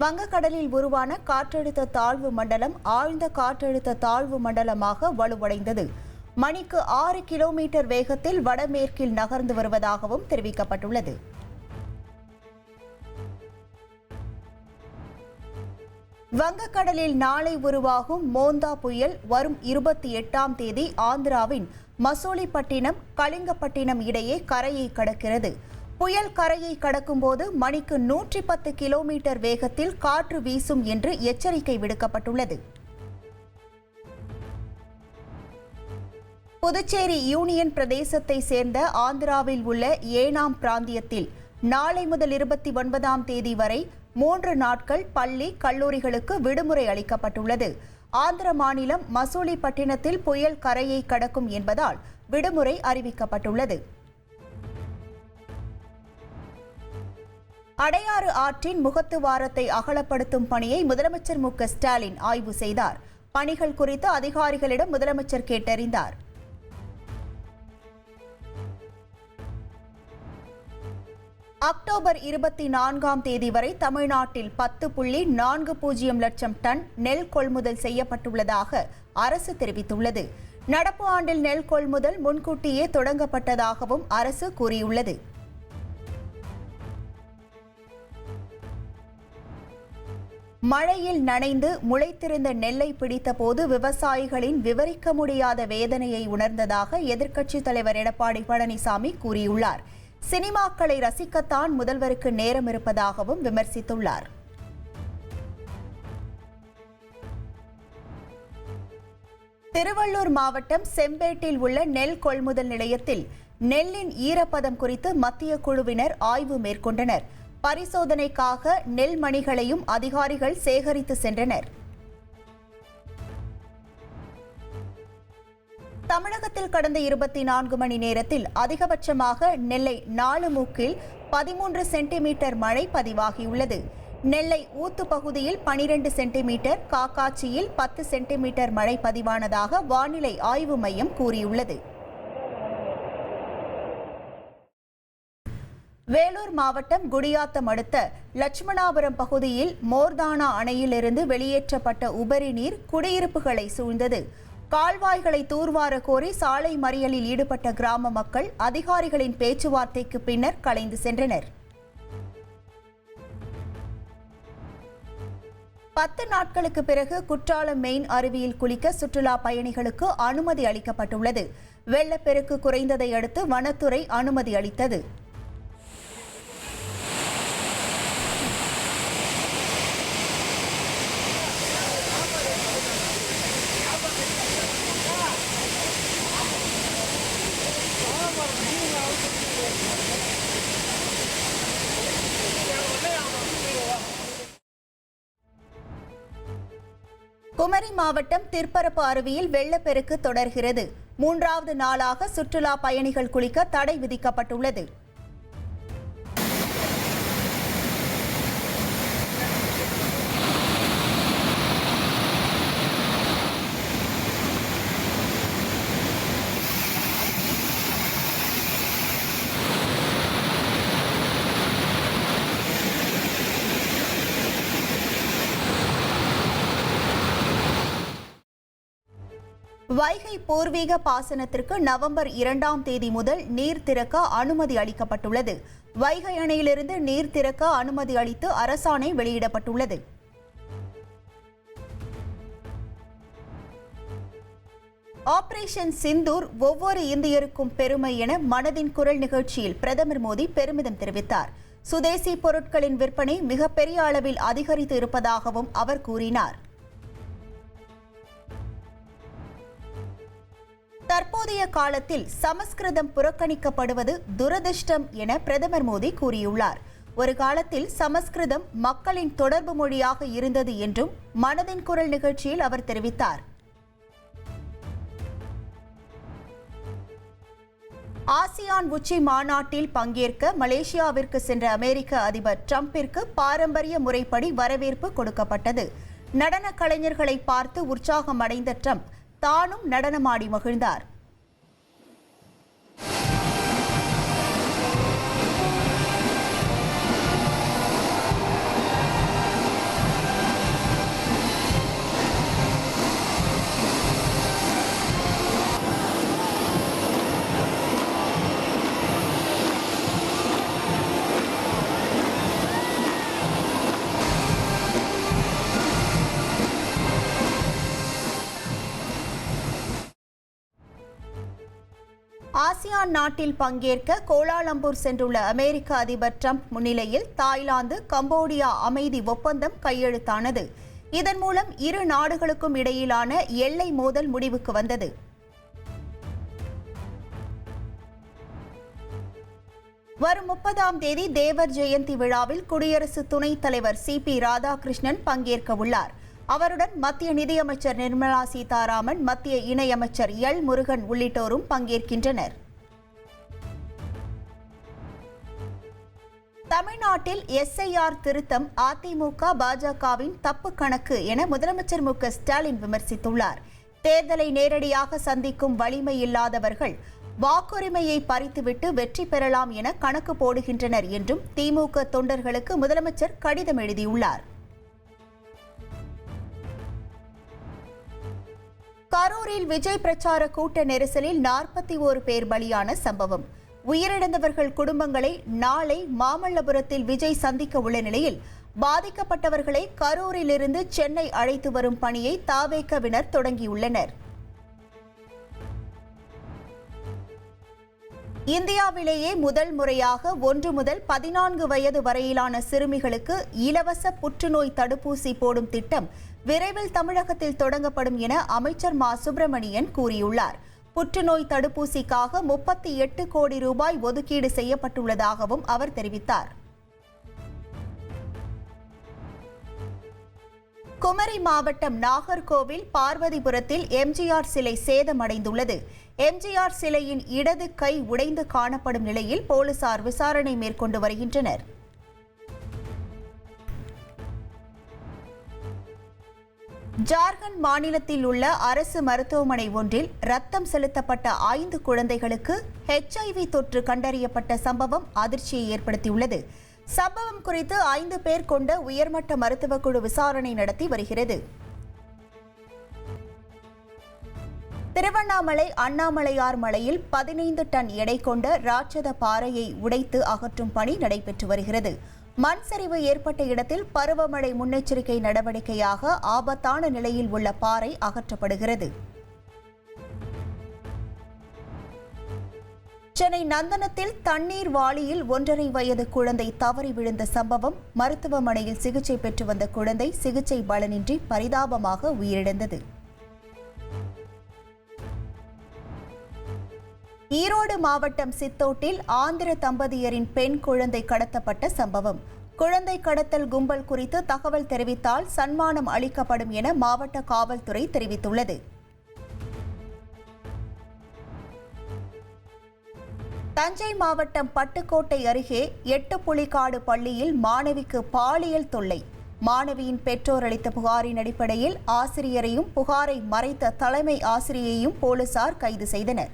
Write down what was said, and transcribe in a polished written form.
வங்கக்கடலில் உருவான காற்றழுத்த தாழ்வு மண்டலம் ஆழ்ந்த காற்றழுத்த தாழ்வு மண்டலமாக வலுவடைந்தது. மணிக்கு 6 கிலோமீட்டர் வேகத்தில் வடமேற்கில் நகர்ந்து வருவதாகவும் தெரிவிக்கப்பட்டுள்ளது. வங்கக்கடலில் நாளை உருவாகும் மோந்தா புயல் வரும் 28ஆம் தேதி ஆந்திராவின் மசூலிப்பட்டினம் கலிங்கப்பட்டினம் இடையே கரையை கடக்கிறது. புயல் கரையை கடக்கும்போது மணிக்கு 110 கிலோமீட்டர் வேகத்தில் காற்று வீசும் என்று எச்சரிக்கை விடுக்கப்பட்டுள்ளது. புதுச்சேரி யூனியன் பிரதேசத்தை சேர்ந்த ஆந்திராவில் உள்ள ஏனாம் பிராந்தியத்தில் நாளை முதல் 29ஆம் தேதி வரை 3 நாட்கள் பள்ளி கல்லூரிகளுக்கு விடுமுறை அளிக்கப்பட்டுள்ளது. ஆந்திர மாநிலம் மசூலிப்பட்டினத்தில் புயல் கரையை கடக்கும் என்பதால் விடுமுறை அறிவிக்கப்பட்டுள்ளது. அடையாறு ஆற்றின் முகத்துவாரத்தை அகலப்படுத்தும் பணியை முதலமைச்சர் மு.க.ஸ்டாலின் ஆய்வு செய்தார். பணிகள் குறித்து அதிகாரிகளிடம் முதலமைச்சர் கேட்டறிந்தார். அக்டோபர் 24ஆம் தேதி வரை தமிழ்நாட்டில் 10.40 லட்சம் டன் நெல் கொள்முதல் செய்யப்பட்டுள்ளதாக அரசு தெரிவித்துள்ளது. நடப்பு ஆண்டில் நெல் கொள்முதல் முன்கூட்டியே தொடங்கப்பட்டதாகவும் அரசு கூறியுள்ளது. மழையில் நனைந்து முளைத்திருந்த நெல்லை பிடித்தபோது விவசாயிகளின் விவரிக்க முடியாத வேதனையை உணர்ந்ததாக எதிர்க்கட்சித் தலைவர் எடப்பாடி பழனிசாமி கூறியுள்ளார். சினிமாக்களை ரசிக்கத்தான் முதல்வருக்கு நேரம் இருப்பதாகவும் விமர்சித்துள்ளார். திருவள்ளூர் மாவட்டம் செம்பேட்டில் உள்ள நெல் கொள்முதல் நிலையத்தில் நெல்லின் ஈரப்பதம் குறித்து மத்திய குழுவினர் ஆய்வு மேற்கொண்டனர். பரிசோதனைக்காக நெல் மணிகளையும் அதிகாரிகள் சேகரித்து சென்றனர். தமிழகத்தில் கடந்த 24 மணி நேரத்தில் அதிகபட்சமாக நெல்லை நாலுமுக்கில் 13 சென்டிமீட்டர் மழை பதிவாகியுள்ளது. நெல்லை ஊத்து பகுதியில் 12 சென்டிமீட்டர், காக்காட்சியில் 10 சென்டிமீட்டர் மழை பதிவானதாக வானிலை ஆய்வு மையம் கூறியுள்ளது. வேலூர் மாவட்டம் குடியாத்தம் அடுத்த லட்சுமணாபுரம் பகுதியில் மோர்தானா அணையிலிருந்து வெளியேற்றப்பட்ட உபரி நீர் குடியிருப்புகளை சூழ்ந்தது. கால்வாய்களை தூர்வார கோரி சாலை மறியலில் ஈடுபட்ட கிராம மக்கள் அதிகாரிகளின் பேச்சுவார்த்தைக்கு பின்னர் கலைந்து சென்றனர். 10 நாட்களுக்கு பிறகு குற்றாலம் மெயின் அருவியில் குளிக்க சுற்றுலா பயணிகளுக்கு அனுமதி அளிக்கப்பட்டுள்ளது. வெள்ளப்பெருக்கு குறைந்ததை அடுத்து வனத்துறை அனுமதி அளித்தது. குமரி மாவட்டம் திற்பரப்பு அருவியில் வெள்ளப்பெருக்கு தொடர்கிறது. 3வது நாளாக சுற்றுலா பயணிகள் குளிக்க தடை விதிக்கப்பட்டுள்ளது. வைகை பூர்வீக பாசனத்திற்கு நவம்பர் 2ஆம் தேதி முதல் நீர் திறக்க அனுமதி அளிக்கப்பட்டுள்ளது. வைகை அணையிலிருந்து நீர் திறக்க அனுமதி அளித்து அரசாணை வெளியிடப்பட்டுள்ளது. ஆபரேஷன் சிந்தூர் ஒவ்வொரு இந்தியருக்கும் பெருமை என மனதின் குரல் நிகழ்ச்சியில் பிரதமர் மோடி பெருமிதம் தெரிவித்தார். சுதேசி பொருட்களின் விற்பனை மிகப்பெரிய அளவில் அதிகரித்து இருப்பதாகவும் அவர் கூறினார். தற்போதைய காலத்தில் சமஸ்கிருதம் புறக்கணிக்கப்படுவது துரதிர்ஷ்டம் என பிரதமர் மோடி கூறியுள்ளார். ஒரு காலத்தில் சமஸ்கிருதம் மக்களின் தொடர்பு மொழியாக இருந்தது என்றும் மனதின் குரல் நிகழ்ச்சியில் அவர் தெரிவித்தார். ஆசியான் உச்சி மாநாட்டில் பங்கேற்க மலேசியாவிற்கு சென்ற அமெரிக்க அதிபர் டிரம்பிற்கு பாரம்பரிய முறைப்படி வரவேற்பு கொடுக்கப்பட்டது. நடன கலைஞர்களை பார்த்து உற்சாகம் அடைந்த டிரம்ப் தானும் நடனமாடி மகிழ்ந்தார். ஆசியான் நாட்டில் பங்கேற்க கோலாலம்பூர் சென்றுள்ள அமெரிக்க அதிபர் டிரம்ப் முன்னிலையில் தாய்லாந்து கம்போடியா அமைதி ஒப்பந்தம் கையெழுத்தானது. இதன் மூலம் இரு நாடுகளுக்கும் இடையிலான எல்லை மோதல் முடிவுக்கு வந்தது. வரும் 30ஆம் தேதி தேவர் ஜெயந்தி விழாவில் குடியரசு துணைத் தலைவர் CP ராதாகிருஷ்ணன் பங்கேற்க உள்ளார். அவருடன் மத்திய நிதியமைச்சர் நிர்மலா சீதாராமன், மத்திய இணையமைச்சர் எல் முருகன் உள்ளிட்டோரும் பங்கேற்கின்றனர். தமிழ்நாட்டில் SIR திருத்தம் அதிமுக பாஜகவின் தப்பு கணக்கு என முதலமைச்சர் மு.க. ஸ்டாலின் விமர்சித்துள்ளார். தேர்தலை நேரடியாக சந்திக்கும் வலிமை இல்லாதவர்கள் வாக்குரிமையை பறித்துவிட்டு வெற்றி பெறலாம் என கணக்கு போடுகின்றனர் என்றும் திமுக தொண்டர்களுக்கு முதலமைச்சர் கடிதம் எழுதியுள்ளார். கரூரில் விஜய் பிரச்சார கூட்ட நெரிசலில் 41 பேர் பலியான சம்பவம். உயிரிழந்தவர்கள் குடும்பங்களை நாளை மாமல்லபுரத்தில் விஜய் சந்திக்க உள்ள நிலையில் பாதிக்கப்பட்டவர்களை கரூரிலிருந்து சென்னை அழைத்து வரும் பணியை தவேகவினர் தொடங்கியுள்ளனர். இந்தியாவிலேயே முதல் முறையாக 1 முதல் 14 வயது வரையிலான சிறுமிகளுக்கு இலவச புற்றுநோய் தடுப்பூசி போடும் திட்டம் விரைவில் தமிழகத்தில் தொடங்கப்படும் என அமைச்சர் மா. சுப்பிரமணியன் கூறியுள்ளார். புற்றுநோய் தடுப்பூசிக்காக 38 கோடி ரூபாய் ஒதுக்கீடு செய்யப்பட்டுள்ளதாகவும் அவர் தெரிவித்தார். குமரி மாவட்டம் நாகர்கோவில் பார்வதிபுரத்தில் எம்ஜிஆர் சிலை சேதமடைந்துள்ளது. எம்ஜிஆர் சிலையின் இடது கை உடைந்து காணப்படும் நிலையில் போலீசார் விசாரணை மேற்கொண்டு வருகின்றனர். ஜார்க்கண்ட் மாநிலத்தில் உள்ள அரசு மருத்துவமனை ஒன்றில் ரத்தம் செலுத்தப்பட்ட 5 குழந்தைகளுக்கு HIV தொற்று கண்டறியப்பட்ட சம்பவம் அதிர்ச்சியை ஏற்படுத்தியுள்ளது. சம்பவம் குறித்து 5 பேர் கொண்ட உயர்மட்ட மருத்துவக் குழு விசாரணை நடத்தி வருகிறது. திருவண்ணாமலை அண்ணாமலையார் மலையில் 15 டன் எடை கொண்ட ராட்சத பாறையை உடைத்து அகற்றும் பணி நடைபெற்று வருகிறது. மண் சரிவு ஏற்பட்ட இடத்தில் பருவமழை முன்னெச்சரிக்கை நடவடிக்கையாக ஆபத்தான நிலையில் உள்ள பாறை அகற்றப்படுகிறது. சென்னை நந்தனத்தில் தண்ணீர் வாளியில் 1.5 வயது குழந்தை தவறி விழுந்த சம்பவம். மருத்துவமனையில் சிகிச்சை பெற்று வந்த குழந்தை சிகிச்சை பலனின்றி பரிதாபமாக உயிரிழந்தது. ஈரோடு மாவட்டம் சித்தோட்டில் ஆந்திர தம்பதியரின் பெண் குழந்தை கடத்தப்பட்ட சம்பவம். குழந்தை கடத்தல் கும்பல் குறித்து தகவல் தெரிவித்தால் சன்மானம் அளிக்கப்படும் என மாவட்ட காவல்துறை தெரிவித்துள்ளது. தஞ்சை மாவட்டம் பட்டுக்கோட்டை அருகே 8 புலிக்காடு பள்ளியில் மாணவிக்கு பாலியல் தொல்லை. மாணவியின் பெற்றோர் அளித்த புகாரின் அடிப்படையில் ஆசிரியரையும் புகாரை மறைத்த தலைமை ஆசிரியையும் போலீசார் கைது செய்தனர்.